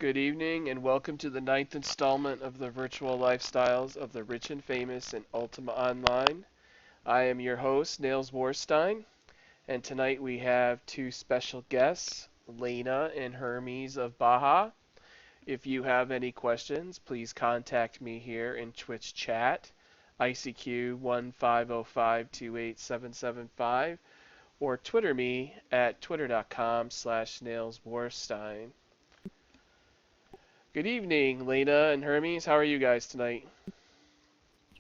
Good evening and welcome to the ninth installment of the virtual lifestyles of the rich and famous in Ultima Online. I am your host, Nails Warstein, and tonight we have two special guests, Laina and Hermes of Baja. If you have any questions, please contact me here in Twitch chat, ICQ 1505287775, or Twitter me at twitter.com/nailswarstein. Good evening, Lena and Hermes. How are you guys tonight?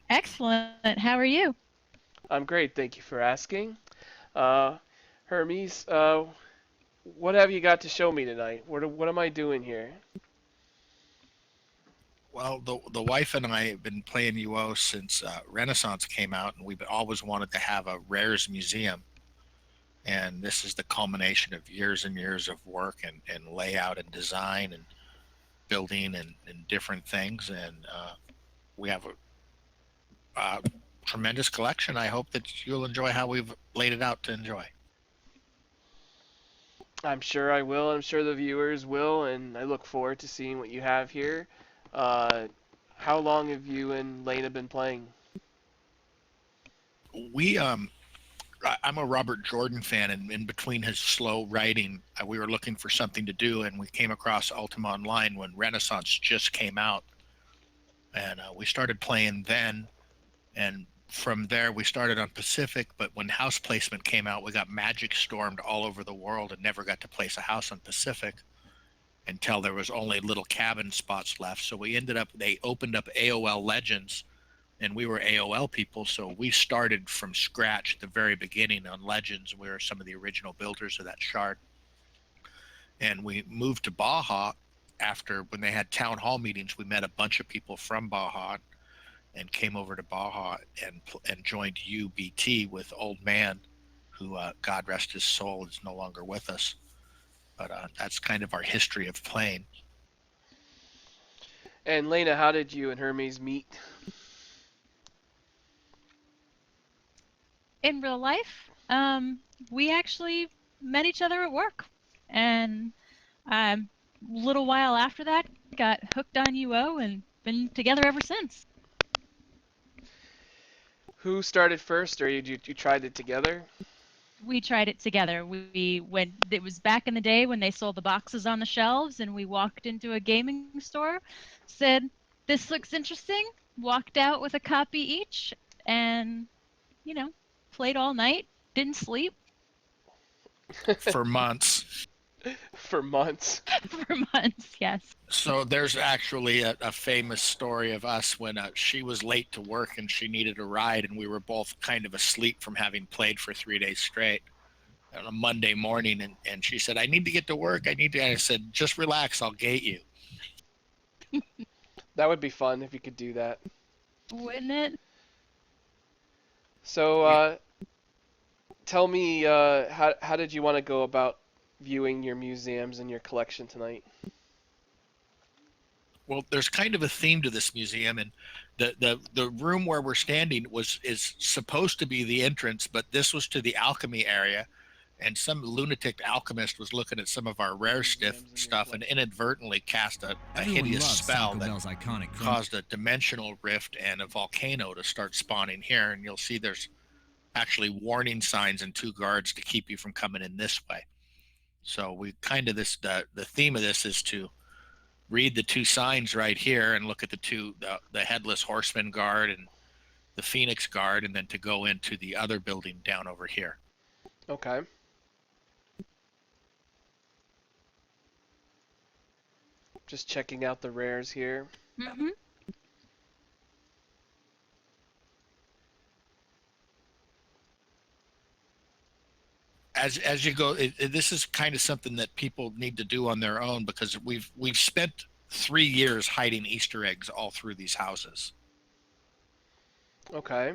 Excellent. How are you? I'm great, thank you for asking. Uh, Hermes, what have you got to show me tonight? What am I doing here? Well, the wife and I have been playing UO since Renaissance came out, and we've always wanted to have a rares museum. And this is the culmination of years and years of work and layout and design and building and different things. And we have a tremendous collection. I hope that you'll enjoy how we've laid it out to enjoy. I'm sure I will. I'm sure the viewers will, and I look forward to seeing what you have here. Uh, how long have you and Lena been playing? We I'm a Robert Jordan fan, and in between his slow writing, we were looking for something to do, and we came across Ultima Online when Renaissance just came out, and we started playing then. And from there, we started on Pacific, but when House Placement came out, we got magic stormed all over the world and never got to place a house on Pacific until there was only little cabin spots left. So they opened up AOL Legends, and we were AOL people, so we started from scratch at the very beginning on Legends. We were some of the original builders of that shard, and we moved to Baja after when they had town hall meetings. We met a bunch of people from Baja and came over to Baja and joined UBT with Old Man, who God rest his soul is no longer with us. But that's kind of our history of playing. And Lena, how did you and Hermes meet? In real life, we actually met each other at work, and a little while after that, got hooked on UO and been together ever since. Who started first, or you tried it together? We tried it together. We when it was back in the day when they sold the boxes on the shelves, and we walked into a gaming store, said, "This looks interesting." Walked out with a copy each, and you know, played all night, didn't sleep For months. For months. for months. Yes. So there's actually a famous story of us when she was late to work and she needed a ride, and we were both kind of asleep from having played for 3 days straight on a Monday morning. And she said, "I need to get to work. I need to." And I said, "Just relax. I'll gate you." That would be fun if you could do that. Wouldn't it? So, We, tell me, how did you want to go about viewing your museums and your collection tonight? well, there's kind of a theme to this museum, and the room where we're standing is supposed to be the entrance, but this was to the alchemy area. And some lunatic alchemist was looking at some of our rare stuff and inadvertently cast a Everyone hideous loves spell Taco that Bell's iconic crunch. caused a dimensional rift and a volcano to start spawning here. And you'll see there's actually warning signs and two guards to keep you from coming in this way. So we kind of the theme of this is to read the two signs right here and look at the headless horseman guard and the phoenix guard, and then to go into the other building down over here. Okay. Just checking out the rares here. Mm-hmm. As you go, this is kind of something that people need to do on their own, because we've spent 3 years hiding Easter eggs all through these houses. Okay.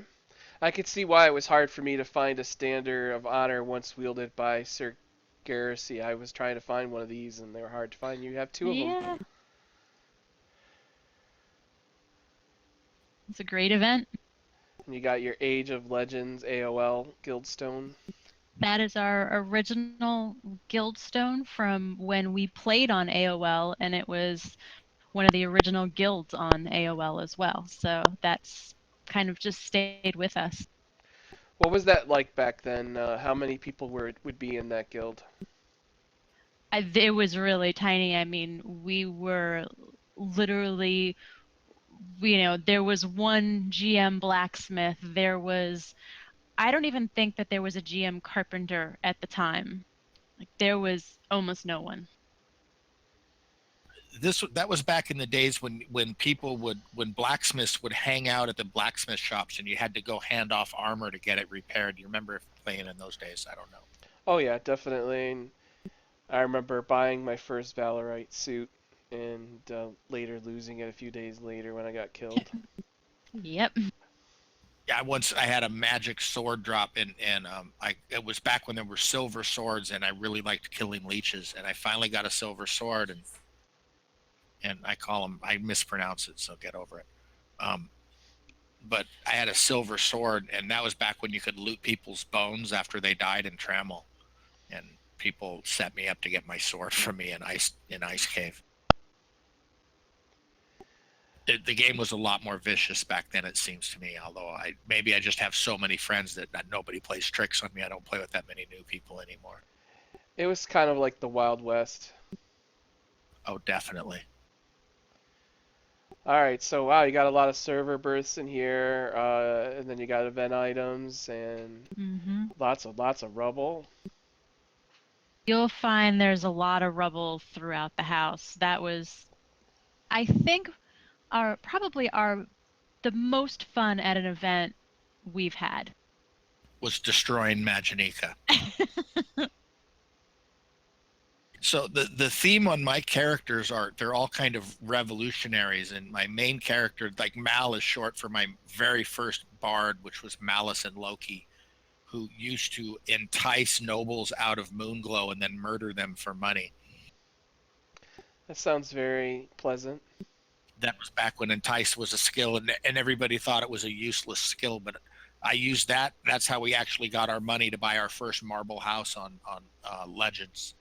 I could see why it was hard for me to find a standard of honor once wielded by Sir Garrissy. I was trying to find one of these, and they were hard to find. You have two of them. Yeah, it's a great event. And you got your Age of Legends AOL Guildstone. That is our original guild stone from when we played on AOL, and it was one of the original guilds on AOL as well. So that's kind of just stayed with us. What was that like back then? How many people would be in that guild? It was really tiny. I mean, we were literally, there was one GM blacksmith. I don't even think that there was a GM carpenter at the time. Like, there was almost no one. That was back in the days when people when blacksmiths would hang out at the blacksmith shops and you had to go hand off armor to get it repaired. Do you remember playing in those days? I don't know. Oh yeah, definitely. And I remember buying my first Valorite suit and later losing it a few days later when I got killed. Yep. Yeah, once I had a magic sword drop and I it was back when there were silver swords and I really liked killing leeches and I finally got a silver sword and I call them, I mispronounce it, so get over it. Um, but I had a silver sword, and that was back when you could loot people's bones after they died in Trammel, and people set me up to get my sword from me in Ice Cave. The game was a lot more vicious back then, it seems to me. Although maybe I just have so many friends that nobody plays tricks on me. I don't play with that many new people anymore. It was kind of like the Wild West. Oh, definitely. All right, so wow, you got a lot of server berths in here, and then you got event items and Mm-hmm. lots of rubble. You'll find there's a lot of rubble throughout the house. That was, I think, probably the most fun at an event we've had. Was destroying Maginica. So the theme on my characters they're all kind of revolutionaries, and my main character, like Mal, is short for my very first bard, which was Malice and Loki, who used to entice nobles out of Moonglow and then murder them for money. That sounds very pleasant. That was back when entice was a skill, and everybody thought it was a useless skill, but I used that. That's how we actually got our money to buy our first marble house on Legends.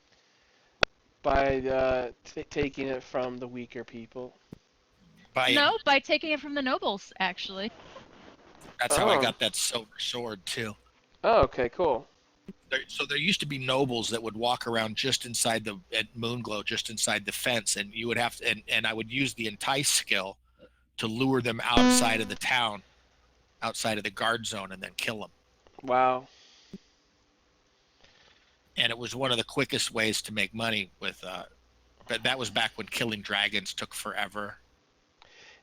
By taking it from the weaker people. No, by taking it from the nobles, actually. That's how I got that silver sword too. Oh, okay, cool. So there used to be nobles that would walk around just inside at Moonglow, just inside the fence, and you would have to, and I would use the entice skill to lure them outside of the town, outside of the guard zone, and then kill them. Wow. And it was one of the quickest ways to make money with, but that was back when killing dragons took forever.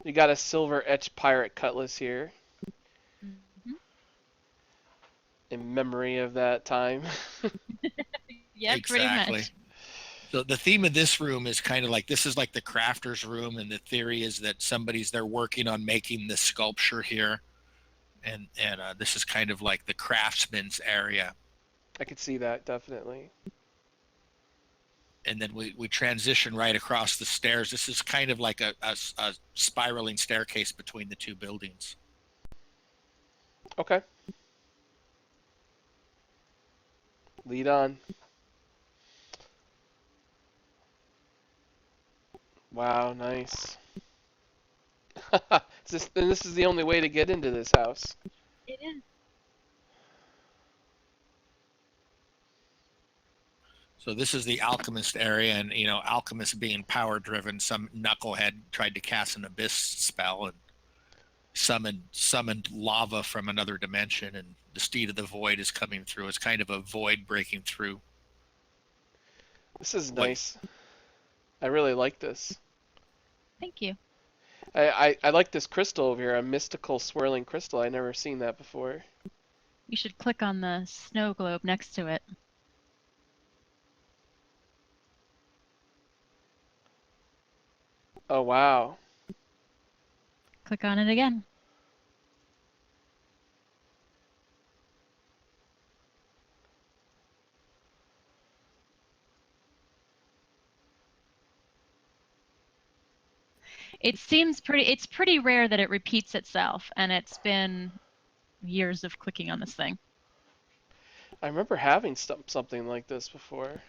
You got a silver etched pirate cutlass here. Mm-hmm. In memory of that time. Yeah, exactly. Pretty much. So the theme of this room is kind of like, this is like the crafter's room, and the theory is that they're working on making the sculpture here, and this is kind of like the craftsman's area. I could see that, definitely. And then we transition right across the stairs. This is kind of like a spiraling staircase between the two buildings. Okay. Lead on. Wow, nice. This is the only way to get into this house. It is. So this is the alchemist area, and alchemist being power driven, some knucklehead tried to cast an abyss spell and summoned lava from another dimension, and the steed of the void is coming through. It's kind of a void breaking through. This is nice. I really like this. Thank you. I like this crystal over here, a mystical swirling crystal. I've never seen that before. You should click on the snow globe next to it. Oh, wow. Click on it again. It's pretty rare that it repeats itself, and it's been years of clicking on this thing. I remember having something like this before.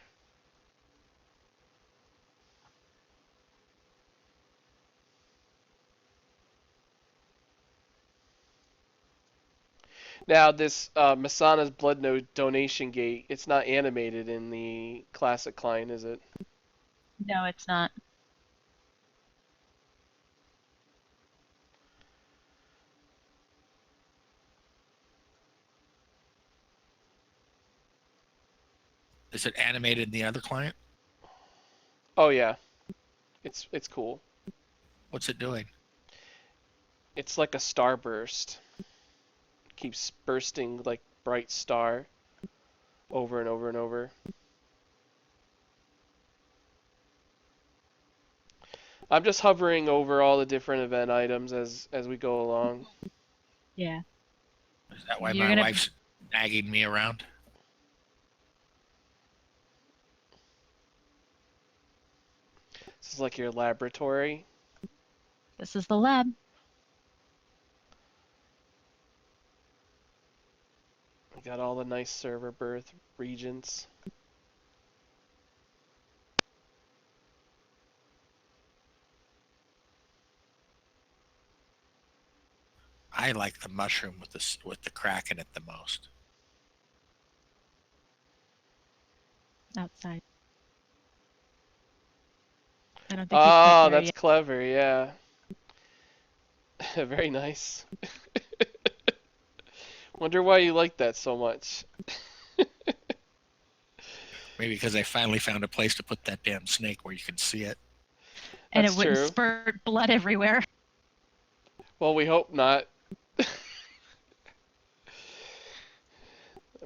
Now, this Masana's Blood Note donation gate, it's not animated in the classic client, is it? No, it's not. Is it animated in the other client? Oh yeah, it's cool. What's it doing? It's like a starburst. Keeps bursting like bright star over and over and over. I'm just hovering over all the different event items as we go along. Yeah. Is that why You're my gonna wife's nagging me around? This is like your laboratory. This is the lab. We got all the nice server berth regions. I like the mushroom with the crack in it the most. Outside. I don't think he's quite Oh, there that's yet. clever, yeah. Very nice. Wonder why you like that so much. Maybe because I finally found a place to put that damn snake where you can see it. And it That's wouldn't true. spurt blood everywhere. Well, we hope not. It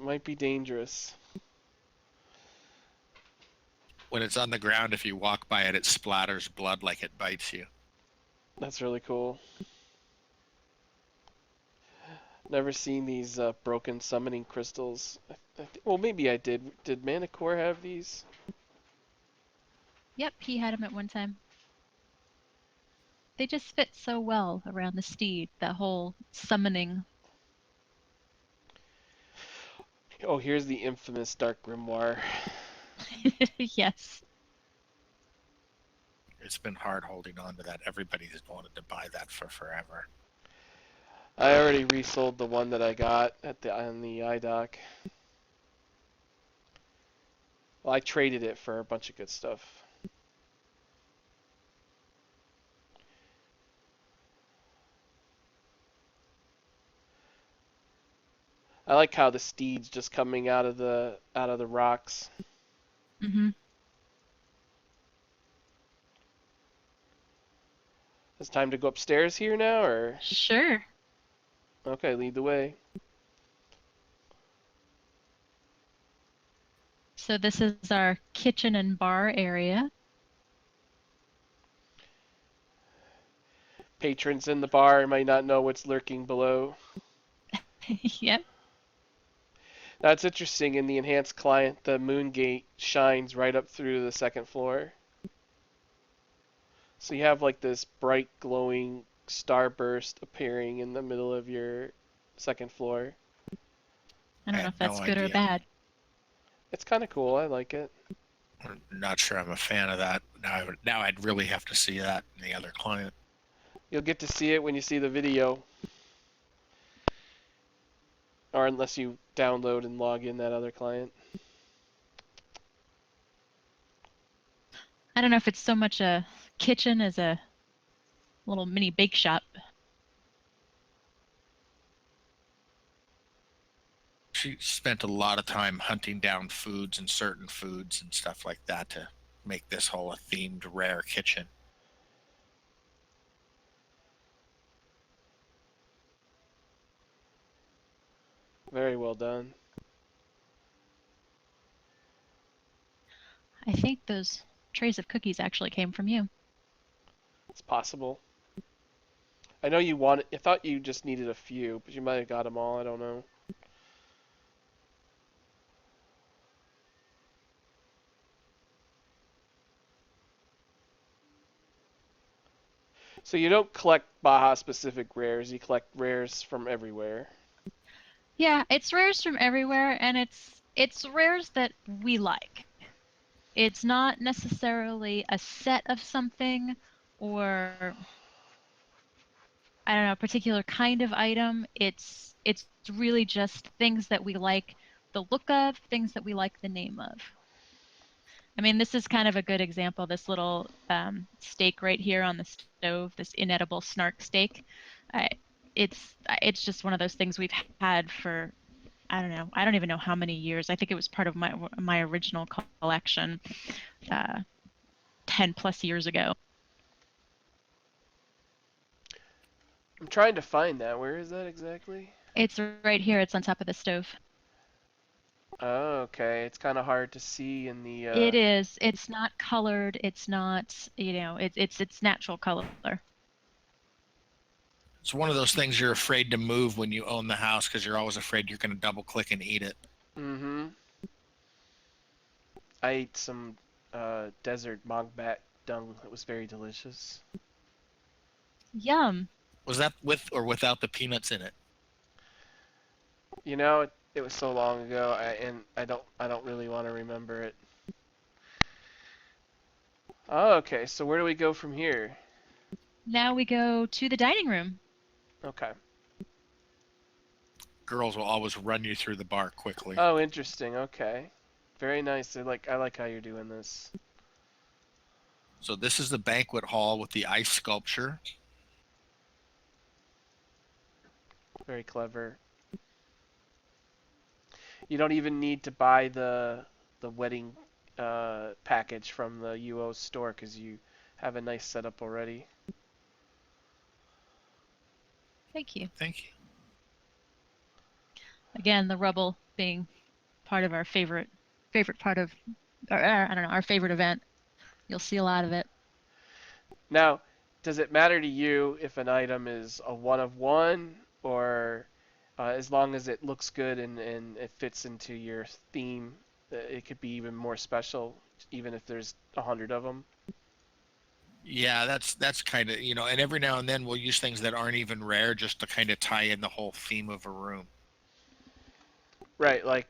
might be dangerous. When it's on the ground, if you walk by it, it splatters blood like it bites you. That's really cool. Never seen these broken summoning crystals. Well, maybe I did. Did Manicore have these? Yep, he had him at one time. They just fit so well around the steed, that whole summoning. Oh, here's the infamous Dark Grimoire. Yes. It's been hard holding on to that. Everybody's wanted to buy that for forever. I already resold the one that I got on the iDoc. Well, I traded it for a bunch of good stuff. I like how the steed's just coming out of the rocks. Mm-hmm. It's time to go upstairs here now, or Sure. okay, lead the way. So this is our kitchen and bar area. Patrons in the bar might not know what's lurking below. Yep. Now it's interesting, in the enhanced client, the moon gate shines right up through the second floor. So you have like this bright glowing starburst appearing in the middle of your second floor. I I don't know had if that's no good or idea. bad. It's kind of cool. I like it. I'm not sure I'm a fan of that. Now I'd really have to see that in the other client. You'll get to see it when you see the video. Or unless you download and log in that other client. I don't know if it's so much a kitchen as a little mini bake shop. She spent a lot of time hunting down foods and certain foods and stuff like that to make this whole a themed rare kitchen. Very well done. I think those trays of cookies actually came from you. It's possible. I know you wanted. I thought you just needed a few, but you might have got them all. I don't know. So you don't collect Baja specific rares. You collect rares from everywhere. Yeah, it's rares from everywhere, and it's It's rares that we like. It's not necessarily a set of something or I don't know, a particular kind of item. It's really just things that we like the look of, things that we like the name of. I mean, this is kind of a good example. This little steak right here on the stove, this inedible snark steak. Uh, it's just one of those things we've had for I don't know. I don't even know how many years. I think it was part of my original collection, uh, 10 plus years ago. I'm trying to find that. Where is that exactly? It's right here. It's on top of the stove. Oh, okay. It's kind of hard to see in the. It is. It's not colored. It's not, it's natural color. It's one of those things you're afraid to move when you own the house because you're always afraid you're going to double click and eat it. Mm-hmm. I ate some desert mogbat dung. It was very delicious. Yum. Was that with or without the peanuts in it? You know, it was so long ago, and I don't really want to remember it. Oh, okay. So where do we go from here? Now we go to the dining room. Okay. Girls will always run you through the bar quickly. Oh, interesting. Okay. Very nice. I like how you're doing this. So this is the banquet hall with the ice sculpture. Very clever. You don't even need to buy the wedding package from the UO store because you have a nice setup already. Thank you. Thank you. Again, the rubble being part of our favorite part of, or, I don't know, our favorite event. You'll see a lot of it. Now, does it matter to you if an item is a one of one, or as long as it looks good and it fits into your theme, it could be even more special, even if there's 100 of them? Yeah, that's kind of, and every now and then we'll use things that aren't even rare just to kind of tie in the whole theme of a room. Right, like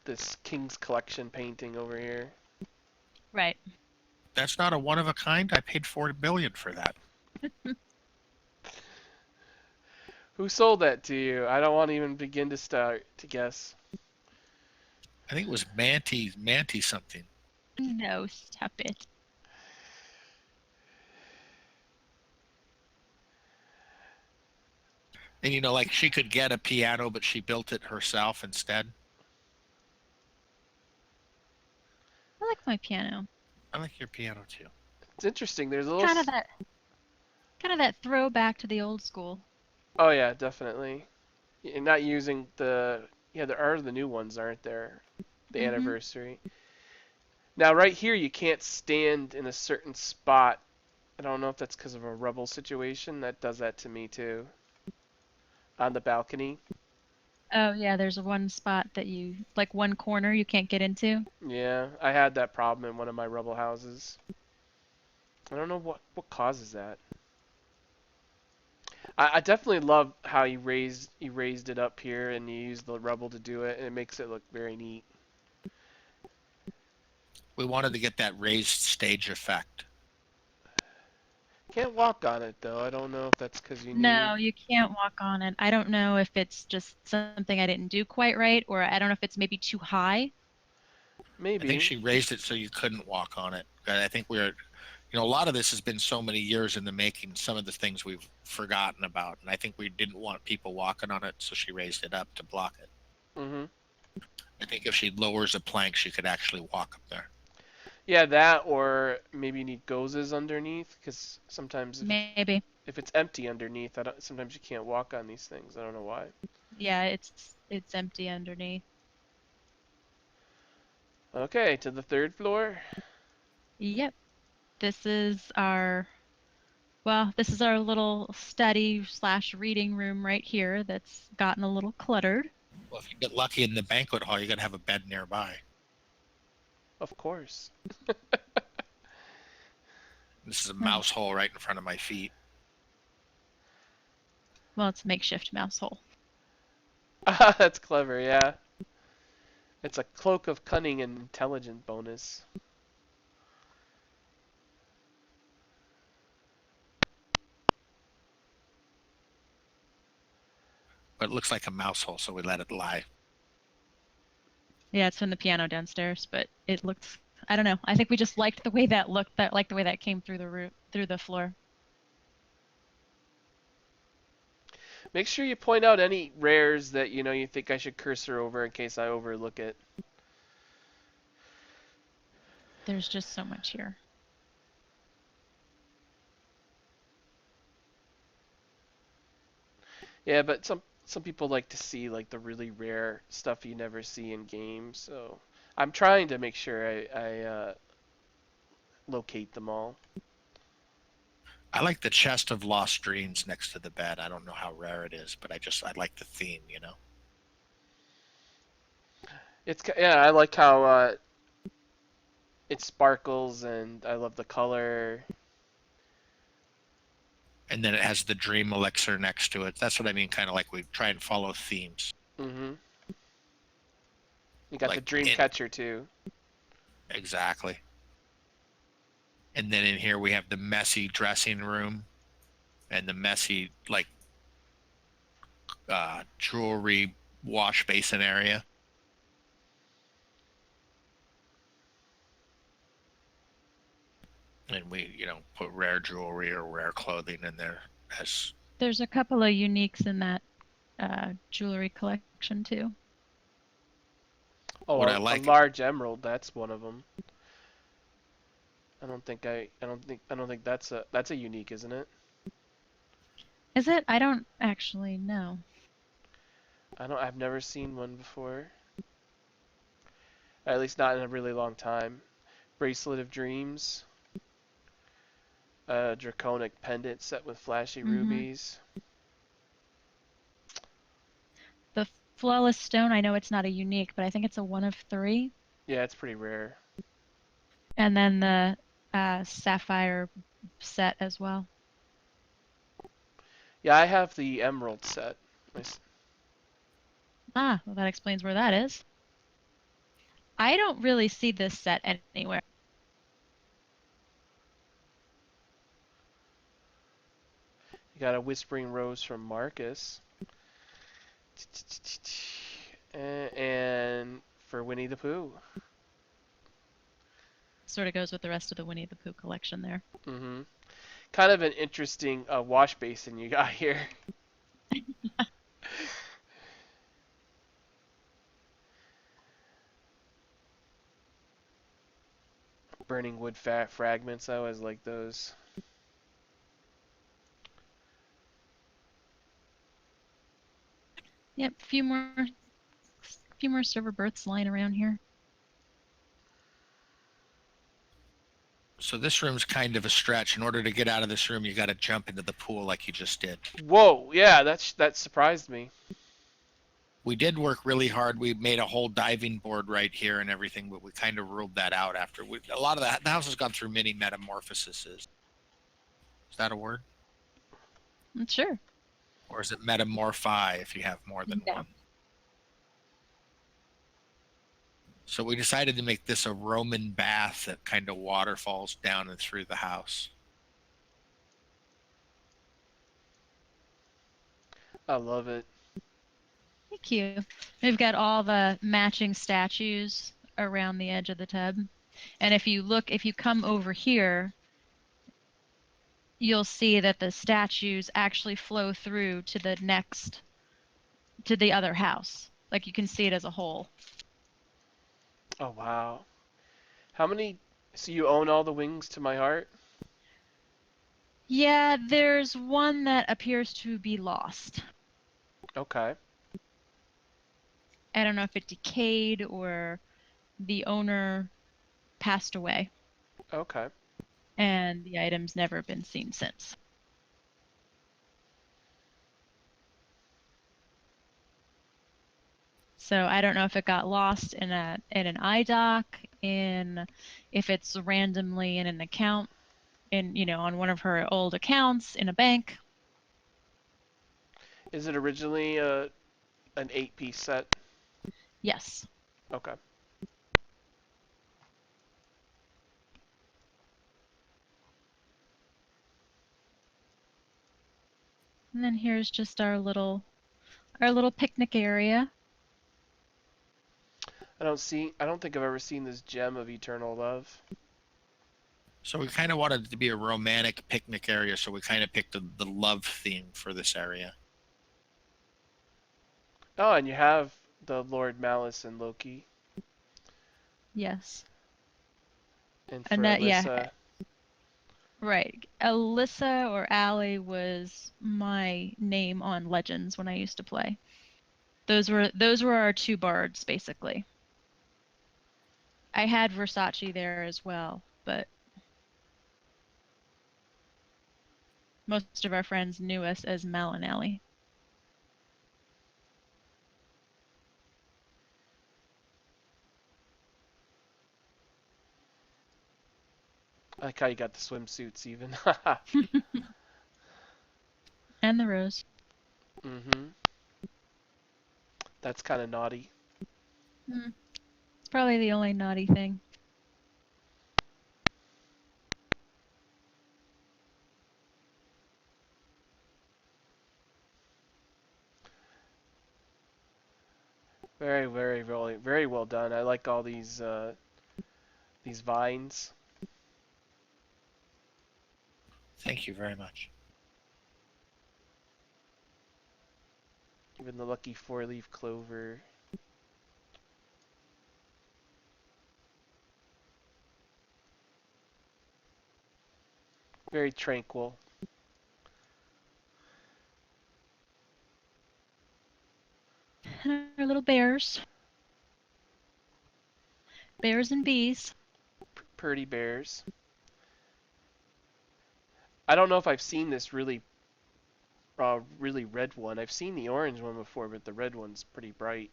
this King's Collection painting over here. Right. That's not a one of a kind. I paid $4 billion for that. Who sold that to you? I don't want to even begin to start to guess. I think it was Manti something. No, stop it. And like she could get a piano, but she built it herself instead. I like my piano. I like your piano too. It's interesting. There's a little. Kind of that throwback to the old school. Oh yeah, definitely. And not using the. Yeah, there are the new ones, aren't there? The anniversary. Now, right here, you can't stand in a certain spot. I don't know if that's because of a rubble situation. That does that to me too. On the balcony. Oh yeah, there's one spot that you like one corner you can't get into. Yeah, I had that problem in one of my rubble houses. I don't know what causes that. I definitely love how you raised it up here and you used the rubble to do it, and it makes it look very neat. We wanted to get that raised stage effect. Can't walk on it though. I don't know if that's because you No, need. you can't walk on it. I don't know if it's just something I didn't do quite right, or I don't know if it's maybe too high. I think Maybe. she raised it so you couldn't walk on it. I think a lot of this has been so many years in the making. Some of the things we've forgotten about, and I think we didn't want people walking on it, so she raised it up to block it. Mhm. I think if she lowers a plank, she could actually walk up there. Yeah, that or maybe you need gozes underneath because sometimes Maybe. if it's empty underneath, sometimes you can't walk on these things. I don't know why. Yeah, it's empty underneath. Okay, to the third floor. Yep. This is our this is our little study slash reading room right here that's gotten a little cluttered. Well, if you get lucky in the banquet hall, you're gonna have a bed nearby. Of course. This is a mouse hole right in front of my feet. Well, it's a makeshift mouse hole. That's clever, yeah. It's a cloak of cunning and intelligence bonus. But it looks like a mouse hole, so we let it lie. Yeah, it's from the piano downstairs, but it looked. I don't know. I think we just liked the way that looked. That liked the way that came through through the floor. Make sure you point out any rares that you think I should cursor over in case I overlook it. There's just so much here. Yeah, but some people like to see like the really rare stuff you never see in games. So I'm trying to make sure I locate them all. I like the chest of lost dreams next to the bed. I don't know how rare it is, but I like the theme, you know. Yeah, I like how it sparkles and I love the color. And then it has the dream elixir next to it. That's what I mean, kind of like we try and follow themes. Mhm. You got the Like dream catcher too. Exactly. And then in here we have the messy dressing room and the messy like jewelry wash basin area. And we, put rare jewelry or rare clothing in there as There's a couple of uniques in that jewelry collection too. Oh, what I a like. large emerald. That's one of them. I don't think that's a unique, isn't it? Is it? I don't actually know. I've never seen one before. At least not in a really long time. Bracelet of Dreams. A draconic pendant set with flashy rubies. The flawless stone, I know it's not a unique, but I think it's a 1 of 3. Yeah, it's pretty rare. And then the sapphire set as well. Yeah, I have the emerald set. Ah, well, that explains where that is. I don't really see this set anywhere. You got a Whispering Rose from Marcus. And for Winnie the Pooh. Sort of goes with the rest of the Winnie the Pooh collection there. Mm-hmm. Kind of an interesting wash basin you got here. Burning wood fragments. I always like those. Yep, few more server berths lying around here. So this room's kind of a stretch. In order to get out of this room, you got to jump into the pool like you just did. Whoa, yeah, that surprised me. We did work really hard. We made a whole diving board right here and everything, but we kind of ruled that out after. A lot of the house has gone through many metamorphoses. Is that a word? Sure. Or is it metamorphi if you have more than one? So we decided to make this a Roman bath that kind of waterfalls down and through the house. I love it. Thank you. We've got all the matching statues around the edge of the tub. And if you come over here, you'll see that the statues actually flow through to the other house. Like you can see it as a whole. Oh, wow. How many... So you own all the wings to my heart? Yeah, there's one that appears to be lost. Okay. I don't know if it decayed or the owner passed away. Okay. And the item's never been seen since. So I don't know if it got lost in an iDoc, if it's randomly in an account, on one of her old accounts in a bank. Is it originally an 8-piece set? Yes. Okay. And then here's just our little picnic area. I don't think I've ever seen this gem of eternal love. So we kind of wanted it to be a romantic picnic area, so we kind of picked the love theme for this area. Oh, and you have the Lord Malice and Loki. Yes. And for Annette, yeah. Alyssa, Right. Alyssa or Allie was my name on Legends when I used to play. Those were our two bards basically. I had Versace there as well, but most of our friends knew us as Mal and Allie. I like how you got the swimsuits even. And the rose. Mm-hmm. That's kind of naughty. It's probably the only naughty thing. Very, very, very, very well done. I like all these vines. Thank you very much. Even the lucky four-leaf clover. Very tranquil. And our little bears. Bears and bees. Purdy bears. I don't know if I've seen this really red one. I've seen the orange one before, but the red one's pretty bright.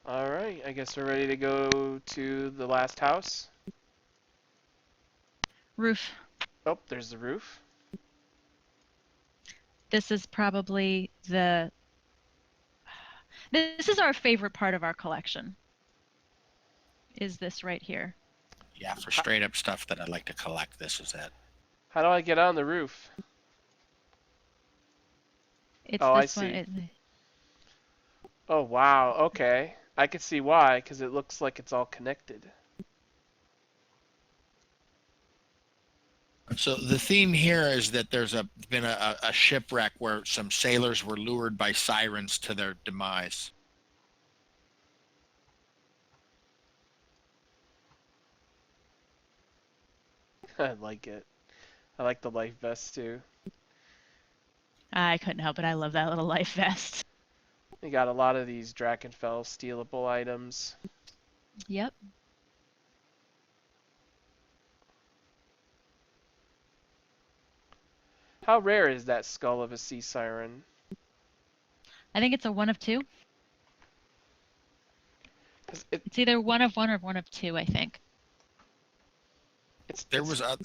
Alright, I guess we're ready to go to the last house. Roof. Oh, there's the roof. This is probably this is our favorite part of our collection. Is this right here. Yeah, for straight up stuff that I'd like to collect, this is it. How do I get on the roof? It's Oh, I this one. see. Oh, wow. Okay. I can see why, because it looks like it's all connected. So the theme here is that there's been a shipwreck where some sailors were lured by sirens to their demise. I like it. I like the life vest too. I couldn't help it. I love that little life vest. You got a lot of these Drakenfell stealable items. Yep. How rare is that skull of a sea siren? I think it's a 1 of 2. 'Cause It's either 1 of 1 or 1 of 2, I think. There was I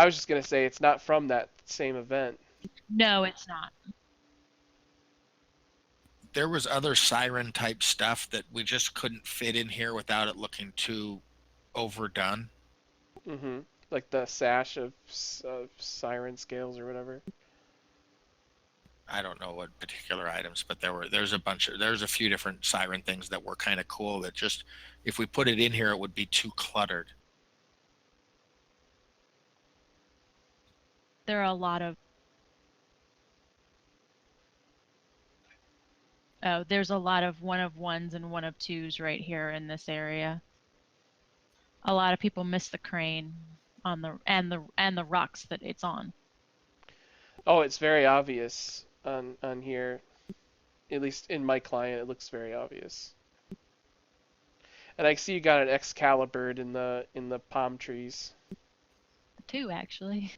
was just gonna say it's not from that same event. No, it's not. there was other siren type stuff that we just couldn't fit in here without it looking too overdone. Mm-hmm. Like the sash of siren scales or whatever. I don't know what particular items, but there's a few different siren things that were kind of cool that just if we put it in here it would be too cluttered. There are a lot of there's a lot of 1 of 1s and 1 of 2s right here in this area. A lot of people miss the crane on the rocks that it's on. Oh, it's very obvious on here. At least in my client, it looks very obvious. And I see you got an Excalibur in the palm trees. 2 actually.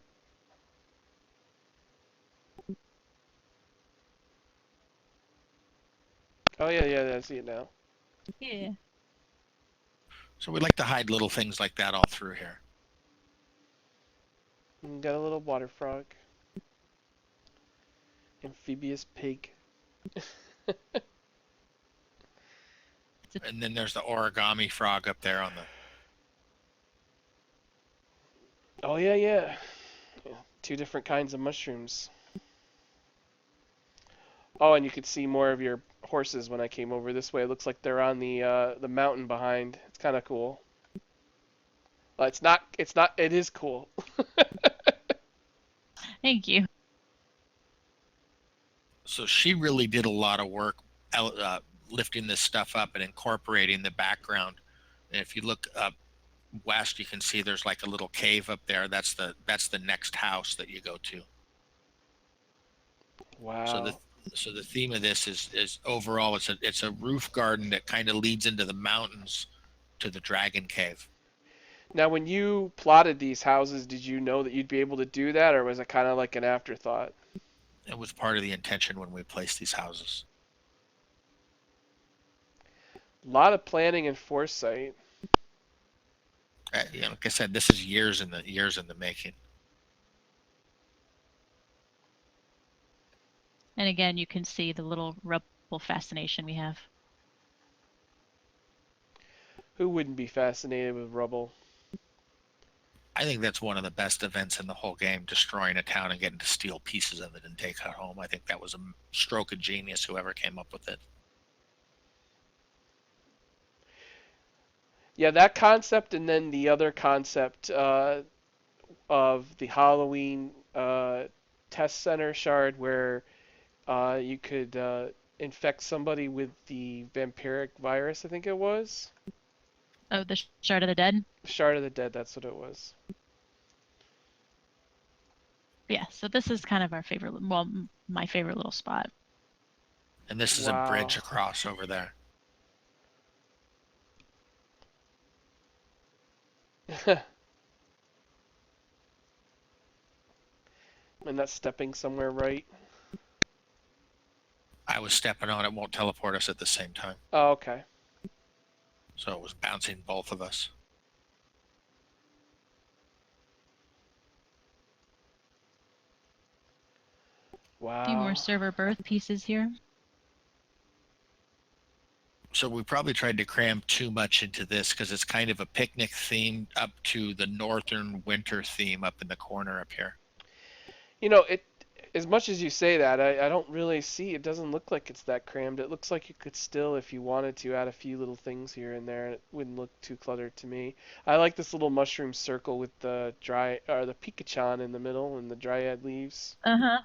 Oh yeah, I see it now. Yeah. So we like to hide little things like that all through here. And got a little water frog. Amphibious pig. And then there's the origami frog up there on the. Oh yeah, yeah. Yeah. Two different kinds of mushrooms. Oh, and you could see more of your horses when I came over this way. It looks like they're on the mountain behind. It's kind of cool. Well, it's not. It's not. It is cool. Thank you. So she really did a lot of work lifting this stuff up and incorporating the background. And if you look up west, you can see there's like a little cave up there. That's the next house that you go to. Wow. So the theme of this is overall it's a roof garden that kind of leads into the mountains to the dragon cave. Now, when you plotted these houses, did you know that you'd be able to do that, or was it kind of like an afterthought? It was part of the intention when we placed these houses. A lot of planning and foresight. Like I said, this is years in the making. And again, you can see the little rubble fascination we have. Who wouldn't be fascinated with rubble? I think that's one of the best events in the whole game, destroying a town and getting to steal pieces of it and take it home. I think that was a stroke of genius, whoever came up with it. Yeah, that concept, and then the other concept of the Halloween test center shard, where you could infect somebody with the vampiric virus, I think it was. Oh, the Shard of the Dead? Shard of the Dead, that's what it was. Yeah, so this is kind of our favorite, well, my favorite little spot. And this is a bridge across over there. And that's stepping somewhere right. I was stepping on it, won't teleport us at the same time. Oh, okay. So it was bouncing both of us. Wow. A few more server birth pieces here. So we probably tried to cram too much into this because it's kind of a picnic theme up to the northern winter theme up in the corner up here. You know, it. As much as you say that, I don't really see. It doesn't look like it's that crammed. It looks like you could still, if you wanted to, add a few little things here and there. It wouldn't look too cluttered to me. I like this little mushroom circle with the the Pikachu in the middle and the dryad leaves. Uh-huh.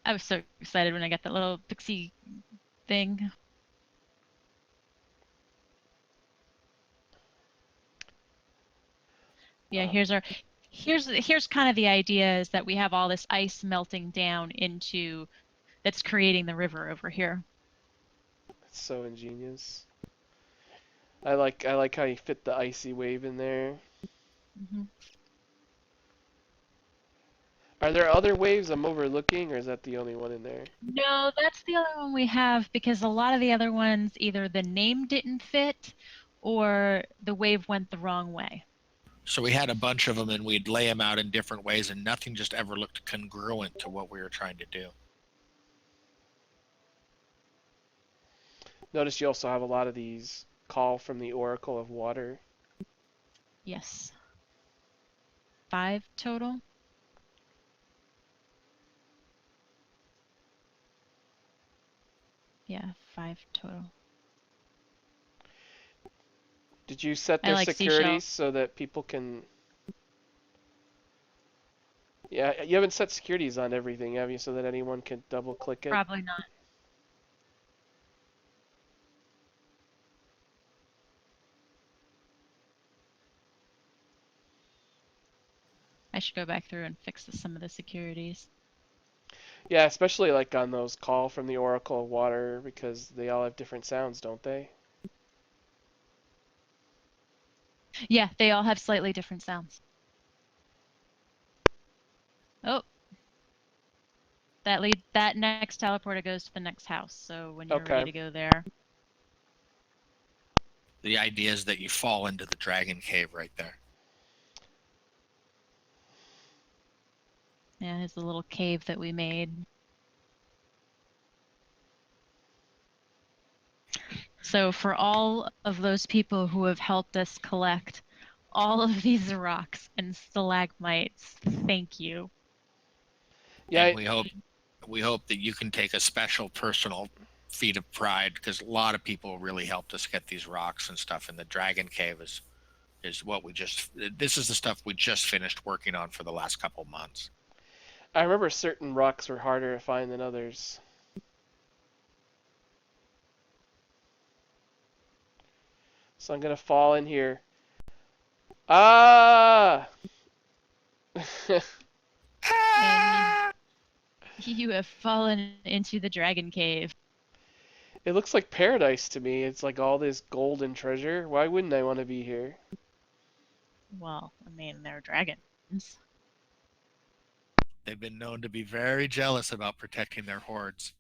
I was so excited when I got that little pixie thing. Yeah, here's kind of the idea is that we have all this ice melting down into that's creating the river over here. It's so ingenious. I like how you fit the icy wave in there. Mm-hmm. Are there other waves I'm overlooking, or is that the only one in there? No, that's the only one we have because a lot of the other ones either the name didn't fit or the wave went the wrong way. So we had a bunch of them and we'd lay them out in different ways and nothing just ever looked congruent to what we were trying to do. Notice you also have a lot of these call from the Oracle of Water. Yes. 5 total. Yeah, 5 total. Did you set their securities so that people can... Yeah, you haven't set securities on everything, have you, so that anyone can double click it? Probably not. I should go back through and fix some of the securities. Yeah, especially like on those call from the Oracle of Water, because they all have different sounds, don't they? Yeah, they all have slightly different sounds. Oh. That next teleporter goes to the next house, so when you're ready to go there. The idea is that you fall into the dragon cave right there. Yeah, it's a little cave that we made. So for all of those people who have helped us collect all of these rocks and stalagmites, thank you. Yeah, And we hope that you can take a special personal feat of pride, because a lot of people really helped us get these rocks and stuff. And the Dragon Cave is what this is the stuff we just finished working on for the last couple months. I remember certain rocks were harder to find than others. So I'm gonna fall in here. Ah! And you have fallen into the dragon cave. It looks like paradise to me. It's like all this gold and treasure. Why wouldn't I want to be here? Well, I mean, they're dragons. They've been known to be very jealous about protecting their hoards.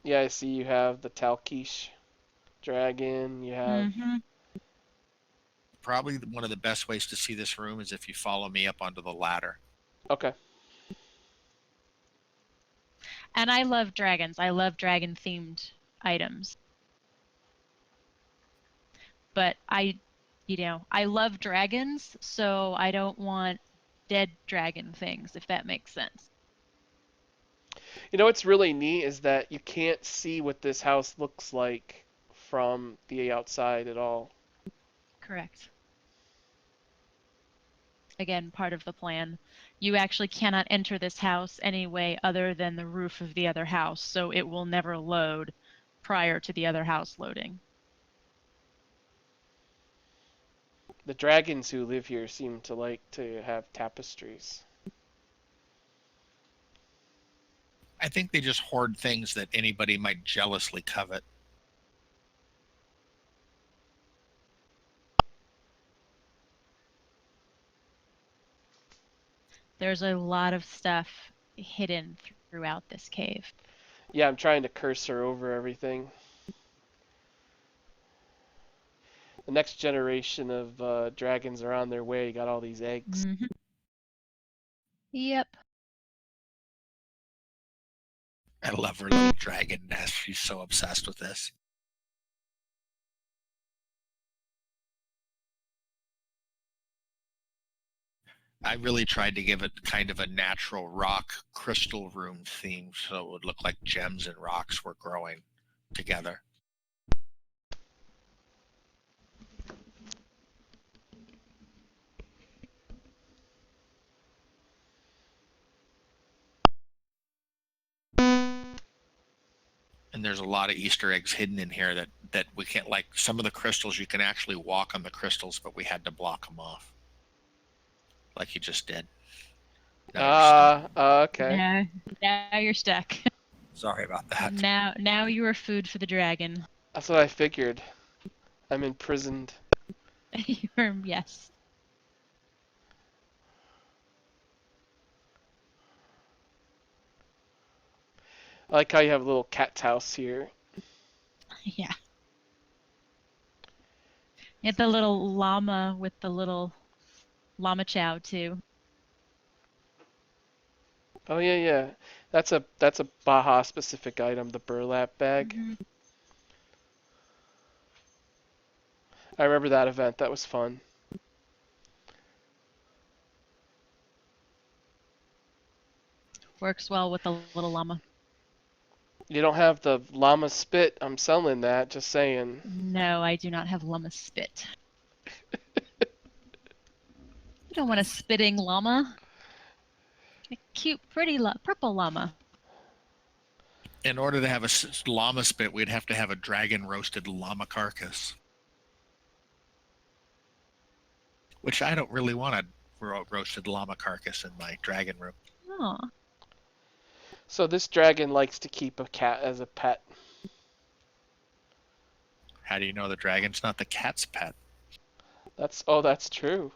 Yeah, I see you have the Talkish dragon. You have. Mm-hmm. Probably one of the best ways to see this room is if you follow me up onto the ladder. Okay. And I love dragons. I love dragon-themed items. But I love dragons, so I don't want dead dragon things, if that makes sense. You know what's really neat is that you can't see what this house looks like from the outside at all. Correct. Again, part of the plan. You actually cannot enter this house any way other than the roof of the other house, so it will never load prior to the other house loading. The dragons who live here seem to like to have tapestries. I think they just hoard things that anybody might jealously covet. There's a lot of stuff hidden throughout this cave. Yeah, I'm trying to cursor over everything. The next generation of dragons are on their way. Got all these eggs. Mm-hmm. Yep. I love her little dragon nest. She's so obsessed with this. I really tried to give it kind of a natural rock crystal room theme, so it would look like gems and rocks were growing together. And there's a lot of Easter eggs hidden in here that we can't, like some of the crystals, you can actually walk on the crystals, but we had to block them off. Like you just did. Now you're stuck. Okay. Now you're stuck. Sorry about that. Now you are food for the dragon. That's what I figured. I'm imprisoned. Yes. I like how you have a little cat's house here. Yeah. You have the little llama with the little llama chow too. Oh yeah. That's a Baja specific item, the burlap bag. Mm-hmm. I remember that event. That was fun. Works well with the little llama. You don't have the llama spit. I'm selling that. Just saying. No, I do not have llama spit. You don't want a spitting llama. A cute, pretty purple llama. In order to have a llama spit, we'd have to have a dragon roasted llama carcass. Which I don't really want a roasted llama carcass in my dragon room. Oh. So this dragon likes to keep a cat as a pet. How do you know the dragon's not the cat's pet? That's true.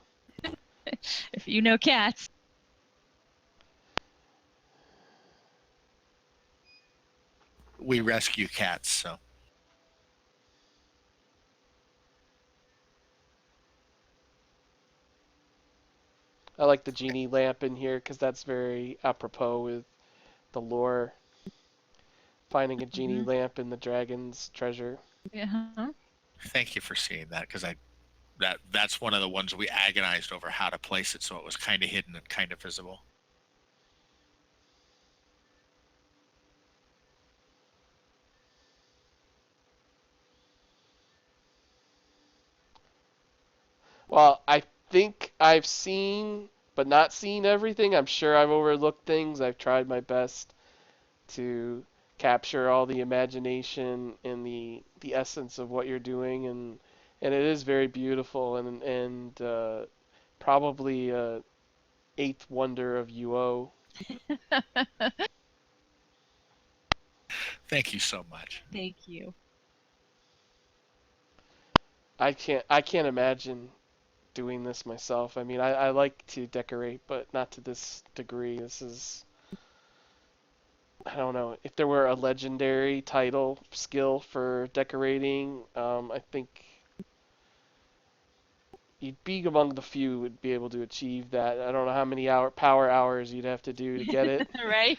If you know cats. We rescue cats, so. I like the genie lamp in here because that's very apropos with the lore. Finding a genie Hmm. lamp in the dragon's treasure. Yeah. Thank you for seeing that, because that's one of the ones we agonized over how to place it so it was kind of hidden and kind of visible. Well, I think I've seen, but not seen everything. I'm sure I've overlooked things. I've tried my best to capture all the imagination and the essence of what you're doing, and it is very beautiful and probably eighth wonder of UO. Thank you so much. Thank you. I can't imagine doing this myself. I mean, I like to decorate, but not to this degree. This is, I don't know. If there were a legendary title skill for decorating, I think you'd be among the few who would be able to achieve that. I don't know how many power hours you'd have to do to get it. Right?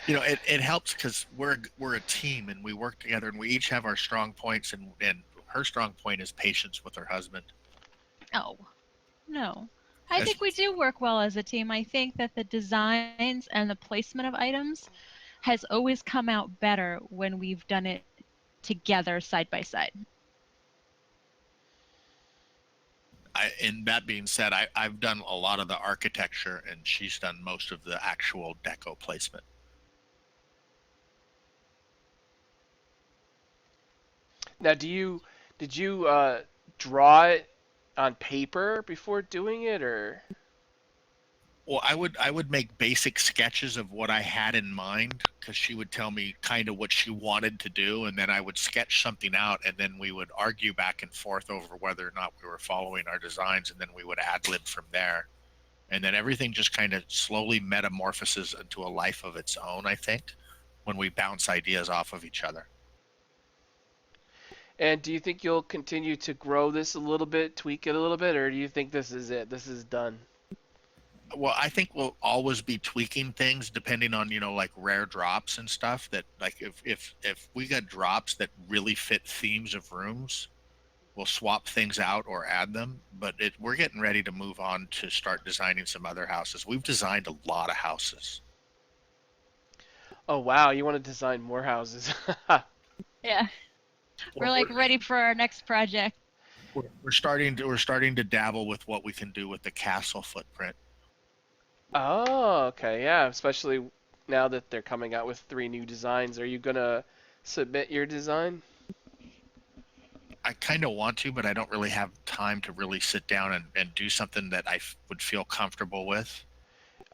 It helps because we're a team and we work together and we each have our strong points, and her strong point is patience with her husband. No, no. I As think we do work well as a team. I think that the designs and the placement of items has always come out better when we've done it together side by side. and that being said, I've done a lot of the architecture and she's done most of the actual deco placement. Now, did you draw it on paper before doing it, or? Well, I would make basic sketches of what I had in mind, because she would tell me kind of what she wanted to do, and then I would sketch something out, and then we would argue back and forth over whether or not we were following our designs, and then we would ad lib from there, and then everything just kind of slowly metamorphoses into a life of its own, I think, when we bounce ideas off of each other. And do you think you'll continue to grow this a little bit, tweak it a little bit, or do you think this is it? This is done? Well, I think we'll always be tweaking things depending on, like rare drops and stuff, that like if we got drops that really fit themes of rooms, we'll swap things out or add them. But we're getting ready to move on to start designing some other houses. We've designed a lot of houses. Oh wow, you want to design more houses? Yeah. We're like ready for our next project. We're starting to dabble with what we can do with the castle footprint. Oh, okay, yeah. Especially now that they're coming out with 3 new designs. Are you gonna submit your design? I kind of want to, but I don't really have time to really sit down and do something that would feel comfortable with.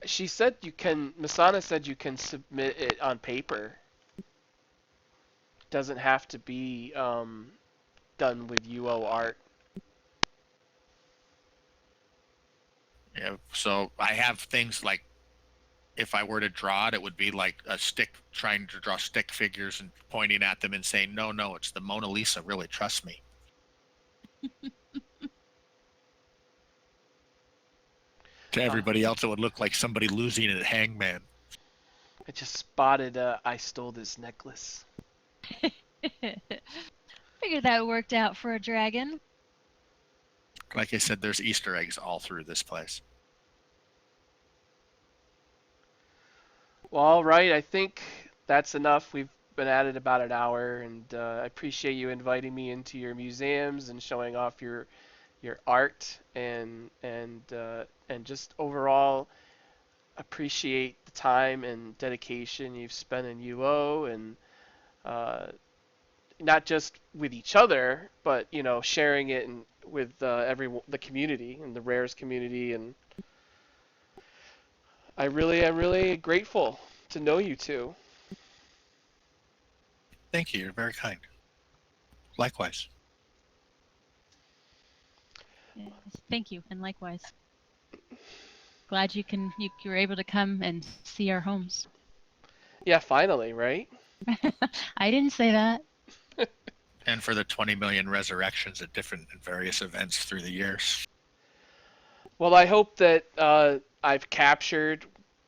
She said you can. Masana said you can submit it on paper. Doesn't have to be done with UO art. Yeah, so I have things like, if I were to draw it, it would be like a stick, trying to draw stick figures and pointing at them and saying, no, no, it's the Mona Lisa. Really, trust me. To everybody else, it would look like somebody losing at Hangman. I just spotted I stole this necklace. Figured that worked out for a dragon. Like I said, there's Easter eggs all through this place. Well, all right. I think that's enough. We've been at it about an hour, and I appreciate you inviting me into your museums and showing off your art and just overall appreciate the time and dedication you've spent in UO and uh, not just with each other, but sharing it with the community and the rares community. And I'm really grateful to know you two. Thank you. You're very kind. Likewise. Yes, thank you, and likewise. Glad you were able to come and see our homes. Yeah, finally, right? I didn't say that. And for the 20 million resurrections at different and various events through the years. Well, I hope that I've captured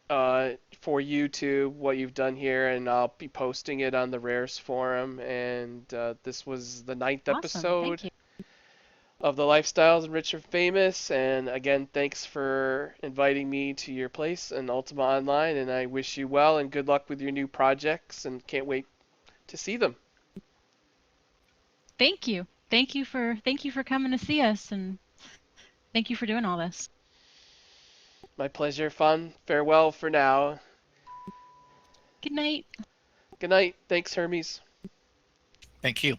for YouTube what you've done here, and I'll be posting it on the Rares forum. And this was the ninth Awesome. episode Thank you. of the Lifestyles of Rich and Famous. And again, thanks for inviting me to your place in Ultima Online. And I wish you well and good luck with your new projects. And can't wait to see them. Thank you. Thank you for coming to see us, and thank you for doing all this. My pleasure, fun. Farewell for now. Good night. Good night. Thanks, Hermes. Thank you.